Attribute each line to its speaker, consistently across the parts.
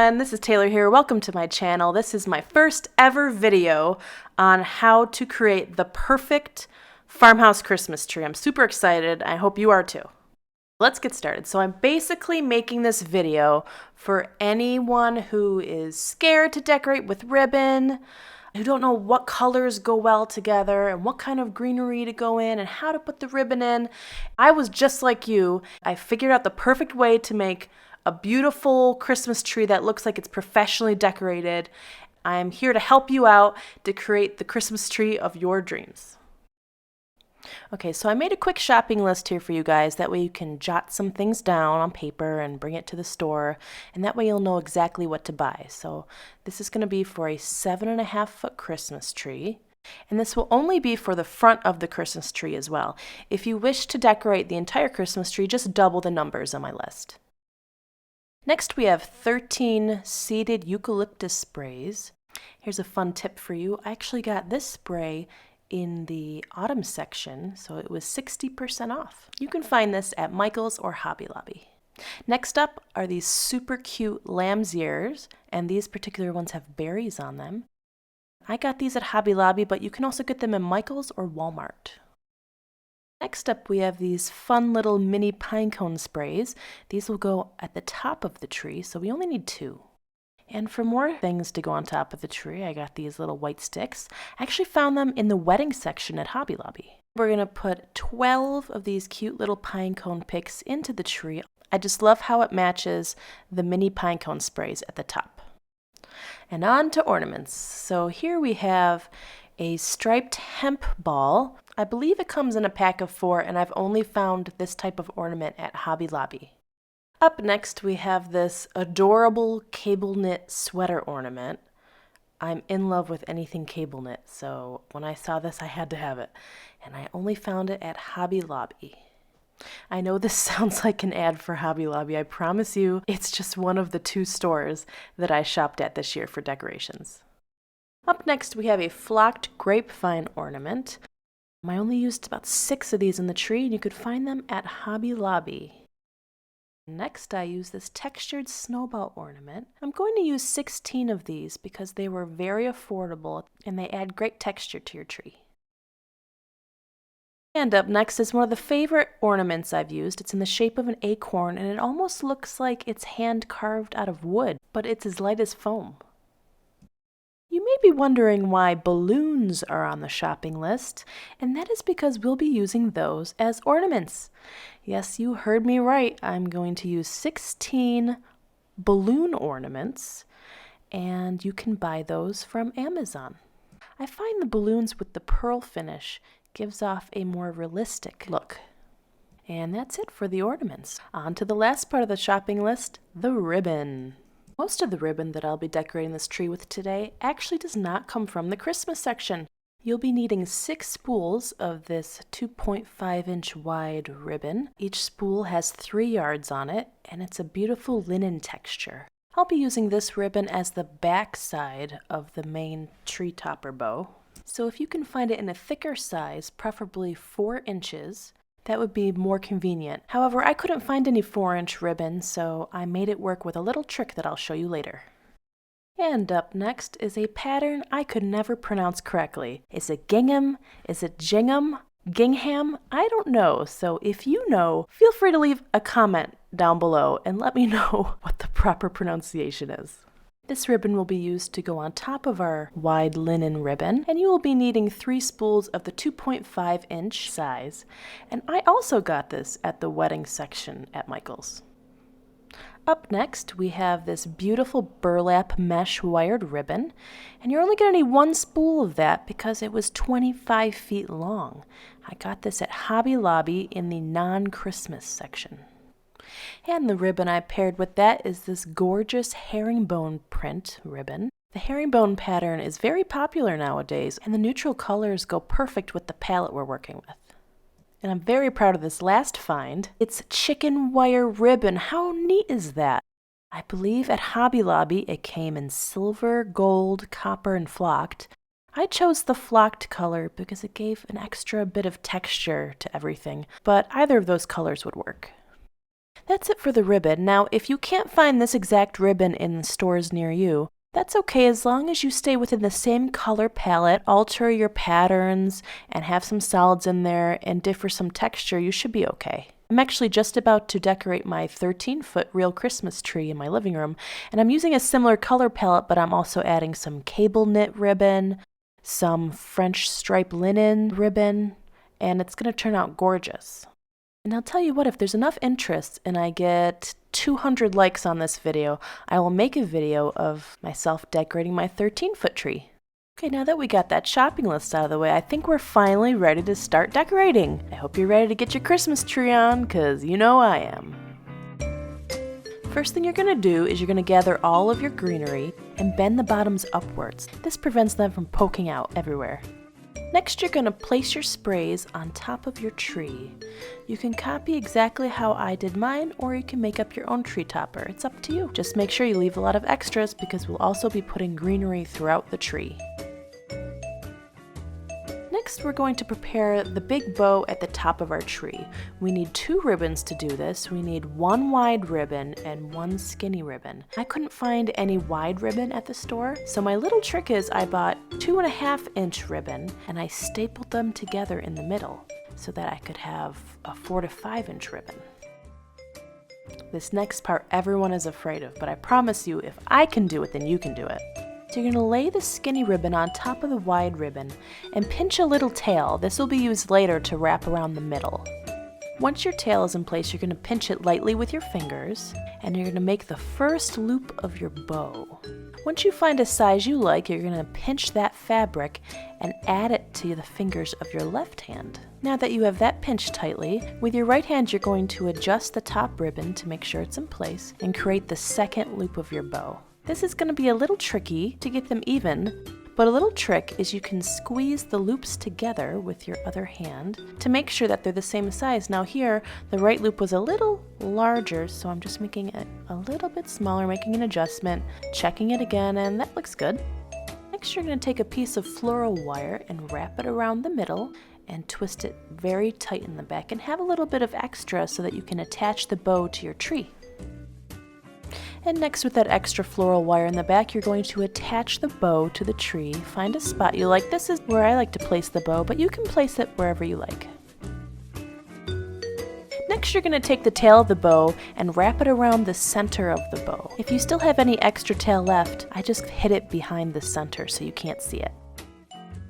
Speaker 1: everyone, this is Taylor here. Welcome to my channel. This is my first ever video on how to create the perfect farmhouse Christmas tree. I'm super excited. I hope you are too. Let's get started. So I'm basically making this video for anyone who is scared to decorate with ribbon, who don't know what colors go well together and what kind of greenery to go in and how to put the ribbon in. I was just like you. I figured out the perfect way to make a beautiful Christmas tree that looks like it's professionally decorated. I'm here to help you out to create the Christmas tree of your dreams. Okay, so I made a quick shopping list here for you guys. That way you can jot some things down on paper and bring it to the store, and that way you'll know exactly what to buy. So this is going to be for a 7.5-foot Christmas tree. And this will only be for the front of the Christmas tree as well. If you wish to decorate the entire Christmas tree, just double the numbers on my list. Next, we have 13 seeded eucalyptus sprays. Here's a fun tip for you. I actually got this spray in the autumn section, so it was 60% off. You can find this at Michael's or Hobby Lobby. Next up are these super cute lamb's ears, and these particular ones have berries on them. I got these at Hobby Lobby, but you can also get them in Michael's or Walmart. Next up, we have these fun little mini pinecone sprays. These will go at the top of the tree, so we only need 2. And for more things to go on top of the tree, I got these little white sticks. I actually found them in the wedding section at Hobby Lobby. We're going to put 12 of these cute little pinecone picks into the tree. I just love how it matches the mini pinecone sprays at the top. And on to ornaments. So here we have a striped hemp ball. I believe it comes in a pack of 4, and I've only found this type of ornament at Hobby Lobby. Up next, we have this adorable cable knit sweater ornament. I'm in love with anything cable knit, so when I saw this, I had to have it. And I only found it at Hobby Lobby. I know this sounds like an ad for Hobby Lobby. I promise you, it's just one of the 2 stores that I shopped at this year for decorations. Up next, we have a flocked grapevine ornament. I only used about 6 of these in the tree, and you could find them at Hobby Lobby. Next, I use this textured snowball ornament. I'm going to use 16 of these because they were very affordable and they add great texture to your tree. And up next is one of the favorite ornaments I've used. It's in the shape of an acorn, and it almost looks like it's hand carved out of wood, but it's as light as foam. You may be wondering why balloons are on the shopping list, and that is because we'll be using those as ornaments. Yes, you heard me right. I'm going to use 16 balloon ornaments, and you can buy those from Amazon. I find the balloons with the pearl finish gives off a more realistic look. And that's it for the ornaments. On to the last part of the shopping list, the ribbon. Most of the ribbon that I'll be decorating this tree with today actually does not come from the Christmas section. You'll be needing 6 spools of this 2.5-inch wide ribbon. Each spool has 3 yards on it, and it's a beautiful linen texture. I'll be using this ribbon as the back side of the main tree topper bow. So if you can find it in a thicker size, preferably 4 inches, that would be more convenient. However, I couldn't find any 4-inch ribbon, so I made it work with a little trick that I'll show you later. And up next is a pattern I could never pronounce correctly. Is it gingham? Is it gingham? Gingham? I don't know, so if you know, feel free to leave a comment down below and let me know what the proper pronunciation is. This ribbon will be used to go on top of our wide linen ribbon, and you will be needing 3 spools of the 2.5-inch size. And I also got this at the wedding section at Michael's. Up next, we have this beautiful burlap mesh wired ribbon, and you're only going to need 1 spool of that because it was 25 feet long. I got this at Hobby Lobby in the non-Christmas section. And the ribbon I paired with that is this gorgeous herringbone print ribbon. The herringbone pattern is very popular nowadays, and the neutral colors go perfect with the palette we're working with. And I'm very proud of this last find. It's chicken wire ribbon. How neat is that? I believe at Hobby Lobby it came in silver, gold, copper, and flocked. I chose the flocked color because it gave an extra bit of texture to everything, but either of those colors would work. That's it for the ribbon. Now, if you can't find this exact ribbon in the stores near you, that's okay as long as you stay within the same color palette, alter your patterns, and have some solids in there and differ some texture, you should be okay. I'm actually just about to decorate my 13-foot real Christmas tree in my living room, and I'm using a similar color palette, but I'm also adding some cable knit ribbon, some French stripe linen ribbon, and it's going to turn out gorgeous. And I'll tell you what, if there's enough interest and I get 200 likes on this video, I will make a video of myself decorating my 13-foot tree. Okay, now that we got that shopping list out of the way, I think we're finally ready to start decorating. I hope you're ready to get your Christmas tree on, because you know I am. First thing you're going to do is you're going to gather all of your greenery and bend the bottoms upwards. This prevents them from poking out everywhere. Next, you're going to place your sprays on top of your tree. You can copy exactly how I did mine, or you can make up your own tree topper. It's up to you. Just make sure you leave a lot of extras because we'll also be putting greenery throughout the tree. Next, we're going to prepare the big bow at the top of our tree. We need 2 ribbons to do this. We need 1 wide ribbon and 1 skinny ribbon. I couldn't find any wide ribbon at the store, so my little trick is I bought 2.5-inch ribbon and I stapled them together in the middle so that I could have a 4 to 5-inch ribbon. This next part everyone is afraid of, but I promise you if I can do it, then you can do it. So you're going to lay the skinny ribbon on top of the wide ribbon and pinch a little tail. This will be used later to wrap around the middle. Once your tail is in place, you're going to pinch it lightly with your fingers and you're going to make the first loop of your bow. Once you find a size you like, you're going to pinch that fabric and add it to the fingers of your left hand. Now that you have that pinched tightly, with your right hand you're going to adjust the top ribbon to make sure it's in place and create the second loop of your bow. This is going to be a little tricky to get them even, but a little trick is you can squeeze the loops together with your other hand to make sure that they're the same size. Now here, the right loop was a little larger, so I'm just making it a little bit smaller, making an adjustment, checking it again, and that looks good. Next, you're going to take a piece of floral wire and wrap it around the middle and twist it very tight in the back and have a little bit of extra so that you can attach the bow to your tree. And next, with that extra floral wire in the back, you're going to attach the bow to the tree. Find a spot you like. This is where I like to place the bow, but you can place it wherever you like. Next, you're going to take the tail of the bow and wrap it around the center of the bow. If you still have any extra tail left, I just hid it behind the center so you can't see it.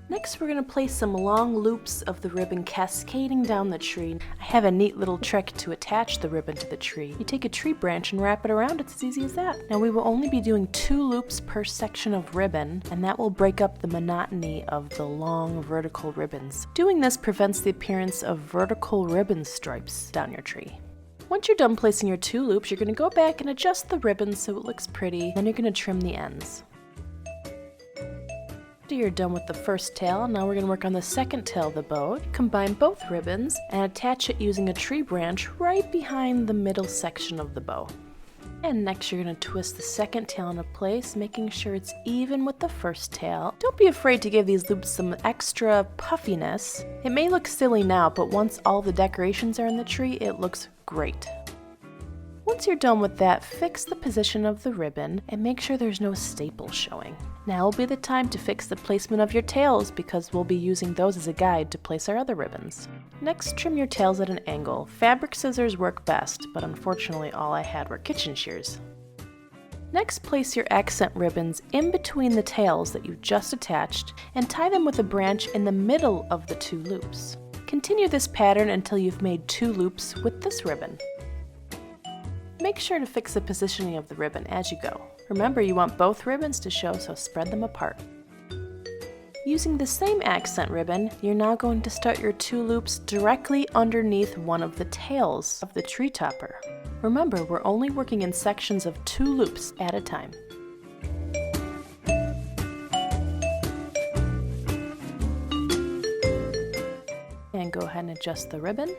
Speaker 1: Next, we're going to place some long loops of the ribbon cascading down the tree. I have a neat little trick to attach the ribbon to the tree. You take a tree branch and wrap it around. It's as easy as that. Now, we will only be doing 2 loops per section of ribbon, and that will break up the monotony of the long vertical ribbons. Doing this prevents the appearance of vertical ribbon stripes down your tree. Once you're done placing your 2 loops, you're going to go back and adjust the ribbon so it looks pretty. Then you're going to trim the ends. After you're done with the first tail, now we're going to work on the second tail of the bow. Combine both ribbons and attach it using a tree branch right behind the middle section of the bow. And next you're going to twist the second tail into place, making sure it's even with the first tail. Don't be afraid to give these loops some extra puffiness. It may look silly now, but once all the decorations are in the tree, it looks great. Once you're done with that, fix the position of the ribbon and make sure there's no staples showing. Now will be the time to fix the placement of your tails because we'll be using those as a guide to place our other ribbons. Next, trim your tails at an angle. Fabric scissors work best, but unfortunately all I had were kitchen shears. Next, place your accent ribbons in between the tails that you just attached and tie them with a branch in the middle of the 2 loops. Continue this pattern until you've made 2 loops with this ribbon. Make sure to fix the positioning of the ribbon as you go. Remember, you want both ribbons to show, so spread them apart. Using the same accent ribbon, you're now going to start your 2 loops directly underneath one of the tails of the tree topper. Remember, we're only working in sections of 2 loops at a time. And go ahead and adjust the ribbon.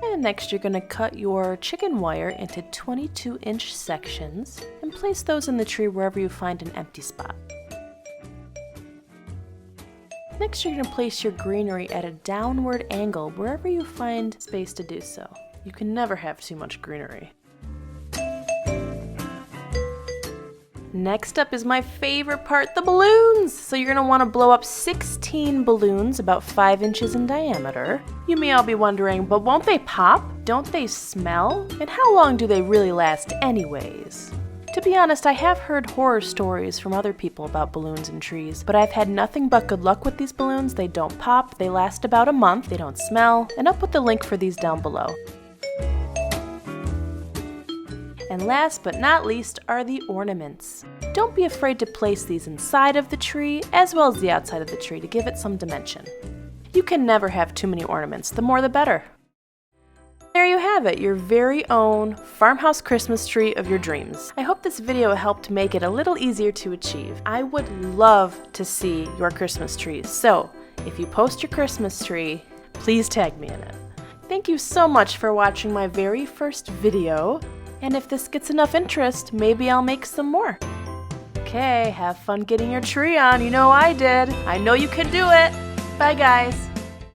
Speaker 1: And next you're going to cut your chicken wire into 22-inch sections and place those in the tree wherever you find an empty spot. Next, you're going to place your greenery at a downward angle wherever you find space to do so. You can never have too much greenery. Next up is my favorite part, the balloons! So you're going to want to blow up 16 balloons about 5 inches in diameter. You may all be wondering, but won't they pop? Don't they smell? And how long do they really last anyways? To be honest, I have heard horror stories from other people about balloons and trees, but I've had nothing but good luck with these balloons. They don't pop, they last about a month, they don't smell, and I'll put the link for these down below. And last but not least are the ornaments. Don't be afraid to place these inside of the tree as well as the outside of the tree to give it some dimension. You can never have too many ornaments, the more the better. There you have it, your very own farmhouse Christmas tree of your dreams. I hope this video helped make it a little easier to achieve. I would love to see your Christmas trees, so if you post your Christmas tree, please tag me in it. Thank you so much for watching my very first video. And if this gets enough interest, maybe I'll make some more. Okay, have fun getting your tree on. You know I did. I know you can do it. Bye, guys.